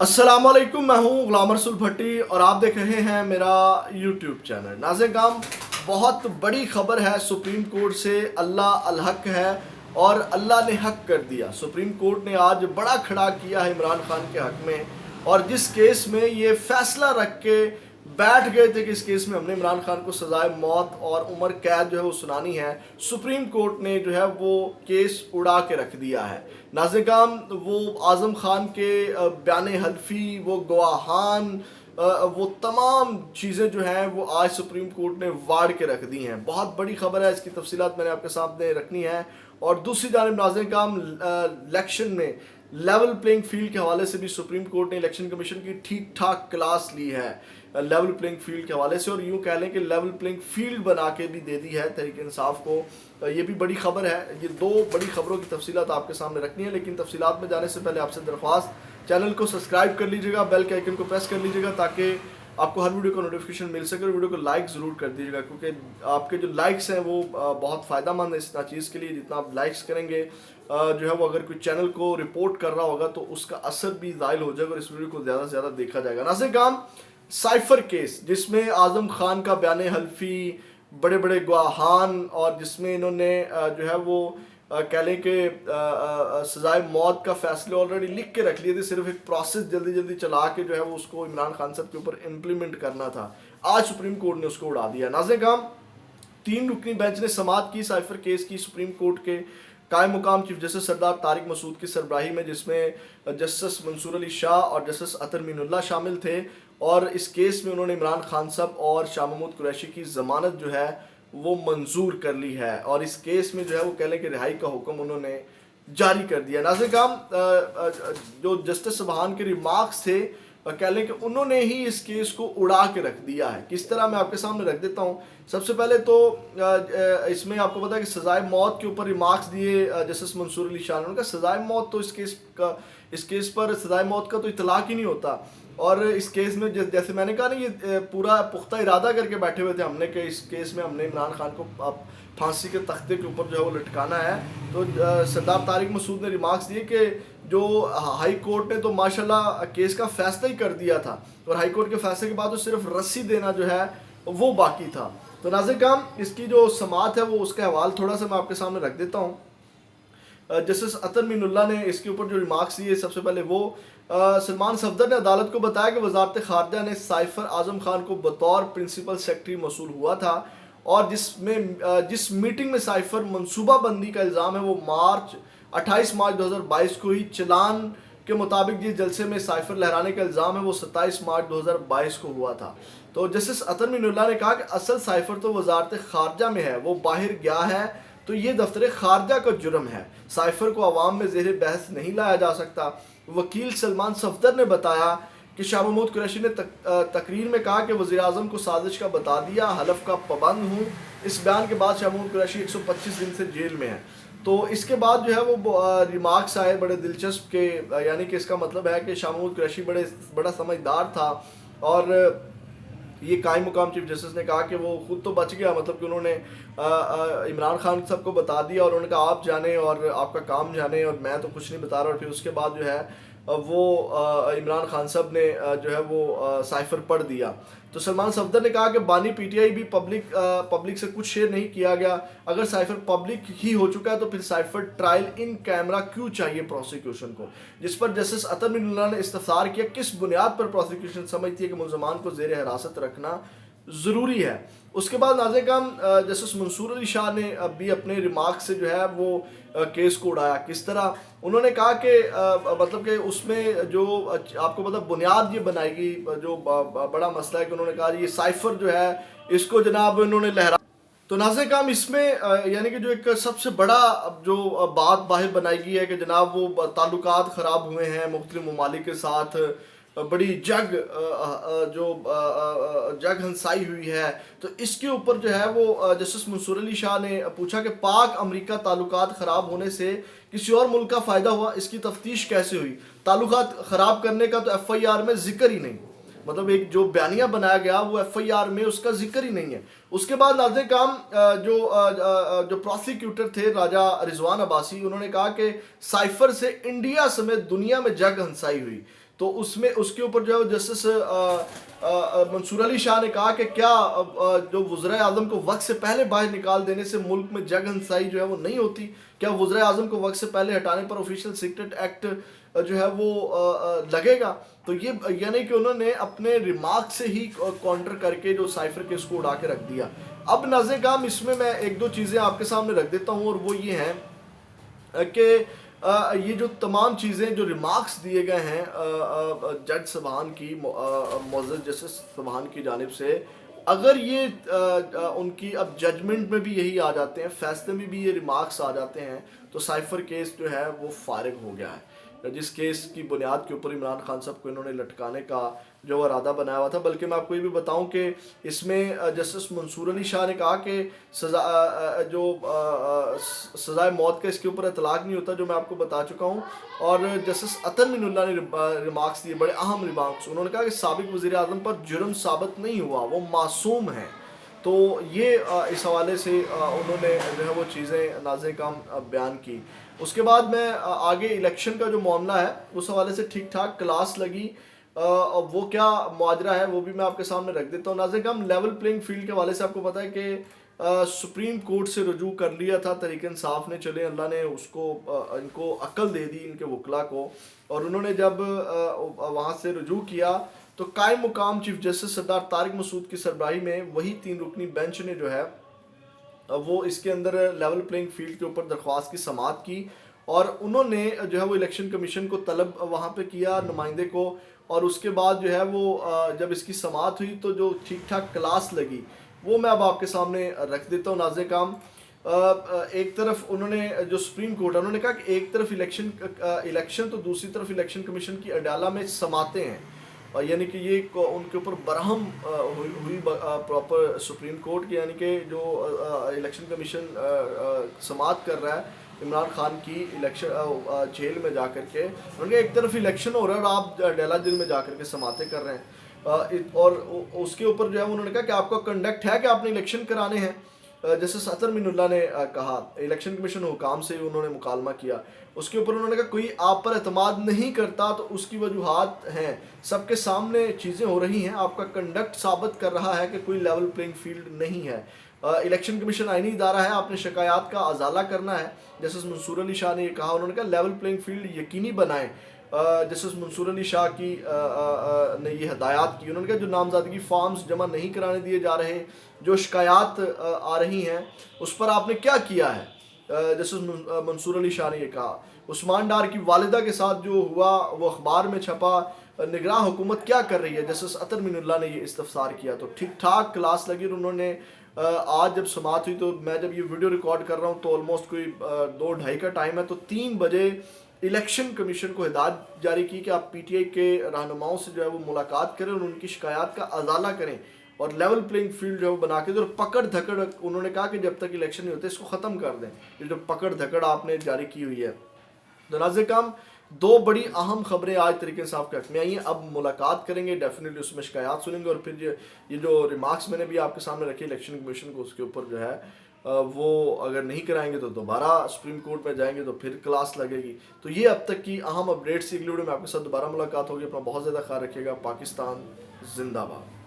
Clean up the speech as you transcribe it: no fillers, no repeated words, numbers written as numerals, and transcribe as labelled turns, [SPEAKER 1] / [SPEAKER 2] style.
[SPEAKER 1] अस्सलाम वालेकुम, मैं हूँ गुलाम रसूल भट्टी और आप देख रहे हैं मेरा यूट्यूब चैनल। नाज़रीन काम, बहुत बड़ी खबर है सुप्रीम कोर्ट से। अल्लाह अल हक है और अल्लाह ने हक कर दिया। सुप्रीम कोर्ट ने आज बड़ा खड़ा किया है इमरान खान के हक में, और जिस केस में ये फैसला रख के बैठ गए थे कि इस केस में हमने इमरान खान को सजाए मौत और उम्र कैद जो है वो सुनानी है, सुप्रीम कोर्ट ने जो है वो केस उड़ा के रख दिया है। नाज़रीन काम, वो आज़म खान के बयान हल्फी, वो गवाहान, वो तमाम चीज़ें जो हैं वो आज सुप्रीम कोर्ट ने वाड़ के रख दी हैं। बहुत बड़ी खबर है, इसकी तफसीलात मैंने आपके सामने रखनी है। और दूसरी जानिब नाज़रीन काम, इलेक्शन में लेवल प्लेइंग फील्ड के हवाले से भी सुप्रीम कोर्ट ने इलेक्शन कमीशन की ठीक ठाक क्लास ली है लेवल प्लेइंग फील्ड के हवाले से, और यूँ कह लें कि लेवल प्लेइंग फील्ड बना के भी दे दी है तहरीक इंसाफ को। ये भी बड़ी खबर है। ये दो बड़ी खबरों की तफसीलात आपके सामने रखनी है, लेकिन तफसीलात में जाने से पहले आपसे दरख्वास्त, चैनल को सब्सक्राइब कर लीजिएगा, बेल के आइकन को प्रेस कर लीजिएगा ताकि आपको हर वीडियो का नोटिफिकेशन मिल सके। और वीडियो को लाइक ज़रूर कर दीजिएगा, क्योंकि आपके जो लाइक्स हैं वो बहुत फ़ायदा मंद है इस चीज़ के लिए। जितना आप लाइक्स करेंगे जो है वो, अगर कोई चैनल को रिपोर्ट कर रहा होगा तो उसका असर भी ज़ायल हो जाएगा और इस वीडियो को ज़्यादा से ज़्यादा देखा जाएगा। नाज़रीन काम, साइफर केस जिसमें आज़म खान का बयान हल्फी, बड़े बड़े गवाहान, और जिसमें इन्होंने जो है वो कह लें कि सजाए मौत का फैसले ऑलरेडी लिख के रख लिए थे, सिर्फ एक प्रोसेस जल्दी जल्दी चला के जो है वो उसको इमरान खान साहब के ऊपर इम्प्लीमेंट करना था। आज सुप्रीम कोर्ट ने उसको उड़ा दिया। नाज़रीन काम, 3 रुकनी बेंच ने समाअत की साइफर केस की सुप्रीम कोर्ट के कायम मुकाम चीफ जस्टिस सरदार तारिक मसूद की सरबराही में, जिसमें जस्टिस मंसूर अली शाह और जस्टिस अतर मीनुल्लाह शामिल थे। और इस केस में उन्होंने इमरान खान साहब और शाह महमूद कुरैशी की ज़मानत जो है वो मंजूर कर ली है, और इस केस में जो है वो कह लें कि रिहाई का हुक्म उन्होंने जारी कर दिया। नाज़रीन काम, जो जस्टिस सुबहान के रिमार्क्स थे, कह लें कि उन्होंने ही इस केस को उड़ा के रख दिया है। किस तरह, मैं आपके सामने रख देता हूँ। सबसे पहले तो इसमें आपको पता है कि सजाए मौत के ऊपर रिमार्क्स दिए जस्टिस मंसूर अली शाह ने। उनका सजाए मौत तो इस केस पर सजाए मौत का तो इतलाक ही नहीं होता। और इस केस में जैसे मैंने कहा ना, ये पूरा पुख्ता इरादा करके बैठे हुए थे हमने कि इस केस में हमने इमरान खान को फांसी के तख्ते के ऊपर जो है वो लटकाना है। तो सरदार तारिक मसूद ने रिमार्क्स दिए कि जो हाई कोर्ट ने तो माशाल्लाह केस का फैसला ही कर दिया था, और हाई कोर्ट के फैसले के बाद तो सिर्फ रस्सी देना जो है वो बाकी था। तो नाज़रीन काम, इसकी जो समाअत है वो उसका हवाल थोड़ा सा मैं आपके सामने रख देता हूँ। जस्टिस अतर मीनुल्लाह ने इसके ऊपर जो रिमार्क्स दिए, सबसे पहले वो सलमान सफदर ने अदालत को बताया कि वजारत खारजा ने साइफर आज़म खान को बतौर प्रिंसिपल सेक्रेटरी मसूल हुआ था, और जिस मीटिंग में साइफर मनसूबा बंदी का इल्ज़ाम है वो 28 मार्च 2022 को ही चलान के मुताबिक जिस जलसे में साइफर लहराने का इल्ज़ाम है वो 27 मार्च 2022 को हुआ था। तो जस्टिस अतर मीनुल्लाह ने कहा कि असल साइफर तो वजारत खारजा में है, वो बाहर गया है तो ये दफ्तर खारजा का जुर्म है। साइफर को अवाम में ज़ेर बहस नहीं लाया जा सकता। वकील सलमान सफदर ने बताया कि शाह महमूद कुरैशी ने तकरीर में कहा कि वज़ीर आज़म को साजिश का बता दिया, हलफ का पाबंद हूँ। इस बयान के बाद शाह महमूद कुरैशी 125 दिन से जेल में है। तो इसके बाद जो है वो रिमार्क्स आए बड़े दिलचस्प के, यानी कि इसका मतलब है कि शाह महमूद कुरैशी बड़ा समझदार था, और ये कायम मुकाम चीफ जस्टिस ने कहा कि वो खुद तो बच गया, मतलब कि उन्होंने इमरान खान साहब को बता दिया और उन्होंने कहा आप जाने और आपका काम जाने और मैं तो कुछ नहीं बता रहा। और फिर उसके बाद जो है वो इमरान खान साहब ने जो है वो साइफर पढ़ दिया। तो सलमान सफदर ने कहा कि बानी पीटीआई भी पब्लिक से कुछ शेयर नहीं किया गया। अगर साइफर पब्लिक ही हो चुका है तो फिर साइफर ट्रायल इन कैमरा क्यों चाहिए प्रोसिक्यूशन को, जिस पर जस्टिस अतर मीनुल्लाह ने इस्तफसार किया किस बुनियाद पर प्रोसिक्यूशन समझती है कि मुलजमान को ज़ेर हिरासत रखना ज़रूरी है। उसके बाद नाज़रीन काम, जस्टिस मंसूर अली शाह ने भी अपने रिमार्क से जो है वो केस को उड़ाया। किस तरह, उन्होंने कहा कि मतलब कि उसमें जो आपको मतलब बुनियाद ये बनाएगी, जो बड़ा मसला है कि उन्होंने कहा ये साइफर जो है इसको जनाब इन्होंने लहरा। तो नाज़रीन काम, इसमें यानी कि जो एक सबसे बड़ा जो बात बाहर बनाएगी है कि जनाब वो ताल्लुकात ख़राब हुए हैं मुख्तलिफ ममालिक के साथ, बड़ी जग हंसाई हुई है। तो इसके ऊपर जो है वो जस्टिस मंसूर अली शाह ने पूछा कि पाक अमेरिका ताल्लुकात ख़राब होने से किसी और मुल्क का फ़ायदा हुआ, इसकी तफ्तीश कैसे हुई? ताल्लुकात ख़राब करने का तो FIR में जिक्र ही नहीं, मतलब एक जो बयानिया बनाया गया वो FIR में उसका जिक्र ही नहीं है। उसके बाद नाज़रीन काम, जो प्रोसिक्यूटर थे राजा रिजवान अब्बासी, उन्होंने कहा कि साइफर से इंडिया समेत दुनिया में जग हंसाई हुई। تو اس میں اس کے اوپر جو ہے جسٹس منصور علی شاہ نے کہا کہ کیا جو وزرائے اعظم کو وقت سے پہلے باہر نکال دینے سے ملک میں جگ ہنسائی جو ہے وہ نہیں ہوتی؟ کیا وزرائے اعظم کو وقت سے پہلے ہٹانے پر آفیشیل سیکرٹ ایکٹ جو ہے وہ لگے گا؟ تو یہ یعنی کہ انہوں نے اپنے ریمارک سے ہی کاؤنٹر کر کے جو سائفر کیس کو اڑا کے رکھ دیا۔ اب ناظرین کرام اس میں ایک دو چیزیں آپ کے سامنے رکھ دیتا ہوں، اور وہ یہ ہیں کہ یہ جو تمام چیزیں جو ریمارکس دیے گئے ہیں جج صاحبان کی، معزز جسٹس صاحبان کی جانب سے، اگر یہ ان کی اب ججمنٹ میں بھی یہی آ جاتے ہیں، فیصلے میں بھی یہ ریمارکس آ جاتے ہیں، تو سائفر کیس جو ہے وہ فارغ ہو گیا ہے، جس کیس کی بنیاد کے اوپر عمران خان صاحب کو انہوں نے لٹکانے کا جو ارادہ بنایا ہوا تھا۔ بلکہ میں آپ کو یہ بھی بتاؤں کہ اس میں جسٹس منصور علی شاہ نے کہا کہ سزائے موت کا اس کے اوپر اطلاق نہیں ہوتا، جو میں آپ کو بتا چکا ہوں۔ اور جسٹس عطر من اللہ نے ریمارکس دیے، بڑے اہم ریمارکس۔ انہوں نے کہا کہ سابق وزیر اعظم پر جرم ثابت نہیں ہوا، وہ معصوم ہیں۔ تو یہ اس حوالے سے انہوں نے جو ہے وہ چیزیں ناظرین کرام بیان کی۔ اس کے بعد میں آگے الیکشن کا جو معاملہ ہے اس حوالے سے ٹھیک ٹھاک کلاس لگی، وہ کیا ماجرا ہے وہ بھی میں آپ کے سامنے رکھ دیتا ہوں۔ ناظرین کرام لیول پلینگ فیلڈ کے حوالے سے آپ کو پتہ ہے کہ سپریم کورٹ سے رجوع کر لیا تھا تحریک انصاف نے، چلے اللہ نے اس کو ان کو عقل دے دی ان کے وکلا کو، اور انہوں نے جب وہاں سے رجوع کیا تو قائم مقام چیف جسٹس سردار طارق مسعود کی سربراہی میں وہی 3 رکنی بینچ نے جو ہے وہ اس کے اندر لیول پلینگ فیلڈ کے اوپر درخواست کی سماعت کی، اور انہوں نے جو ہے وہ الیکشن کمیشن کو طلب وہاں پہ کیا، نمائندے کو، اور اس کے بعد جو ہے وہ جب اس کی سماعت ہوئی تو جو ٹھیک ٹھاک کلاس لگی وہ میں اب آپ کے سامنے رکھ دیتا ہوں۔ ناظرین کرام ایک طرف انہوں نے جو سپریم کورٹ انہوں نے کہا کہ ایک طرف الیکشن تو دوسری طرف الیکشن کمیشن کی اڈالہ میں سماعتیں ہیں، یعنی کہ یہ ان کے اوپر برہم ہوئی پراپر سپریم کورٹ کی، یعنی کہ جو الیکشن کمیشن سماعت کر رہا ہے عمران خان کی الیکشن جیل میں جا کر کے، انہوں نے ایک طرف الیکشن ہو رہا ہے اور آپ ڈیلا جیل میں جا کر کے سماعتیں کر رہے ہیں، اور اس کے اوپر جو ہے انہوں نے کہا کہ آپ کا کنڈکٹ ہے کہ آپ نے الیکشن کرانے ہیں۔ جسٹس عطر من اللہ نے کہا الیکشن کمیشن حکام سے انہوں نے مکالمہ کیا، اس کے اوپر انہوں نے کہا کوئی آپ پر اعتماد نہیں کرتا تو اس کی وجوہات ہیں، سب کے سامنے چیزیں ہو رہی ہیں، آپ کا کنڈکٹ ثابت کر رہا ہے کہ کوئی لیول پلینگ فیلڈ نہیں ہے، الیکشن کمیشن آئینی ادارہ ہے، آپ نے شکایات کا ازالہ کرنا ہے۔ جسٹس منصور علی شاہ نے یہ کہا، انہوں نے کہا لیول پلینگ فیلڈ یقینی بنائیں۔ جسٹس منصور علی شاہ کی نے یہ ہدایات کی، انہوں نے کہا جو نامزدگی فارمز جمع نہیں کرانے دیے جا رہے، جو شکایات آ رہی ہیں اس پر آپ نے کیا کیا ہے؟ جسٹس منصور علی شاہ نے یہ کہا عثمان ڈار کی والدہ کے ساتھ جو ہوا وہ اخبار میں چھپا، نگراں حکومت کیا کر رہی ہے؟ جسٹس عطر من اللہ نے یہ استفسار کیا۔ تو ٹھیک ٹھاک کلاس لگی، اور انہوں نے آج جب سماعت ہوئی تو میں جب یہ ویڈیو ریکارڈ کر رہا ہوں تو آلموسٹ کوئی 2-2:30 کا ٹائم ہے، تو 3 بجے الیکشن کمیشن کو ہدایت جاری کی کہ آپ پی ٹی آئی کے رہنماؤں سے جو ہے وہ ملاقات کریں اور ان کی شکایات کا ازالہ کریں، اور لیول پلینگ فیلڈ جو ہے وہ بنا کے دیں، اور پکڑ دھکڑ انہوں نے کہا کہ جب تک الیکشن نہیں ہوتے اس کو ختم کر دیں، یہ جو پکڑ دھکڑ آپ نے جاری کی ہوئی ہے۔ تو ناظرین کرام 2 بڑی اہم خبریں آج تحریک انصاف کے حق میں آئی ہیں، اب ملاقات کریں گے، ڈیفینیٹلی اس میں شکایات سنیں گے، اور پھر یہ جو ریمارکس میں نے بھی آپ کے سامنے رکھے الیکشن کمیشن کو، اس کے اوپر جو ہے وہ اگر نہیں کرائیں گے تو دوبارہ سپریم کورٹ میں جائیں گے تو پھر کلاس لگے گی۔ تو یہ اب تک کی اہم اپڈیٹس، اگلی ویڈیو میں آپ کے ساتھ دوبارہ ملاقات ہوگی، اپنا بہت زیادہ خیال رکھیے گا۔ پاکستان زندہ باد۔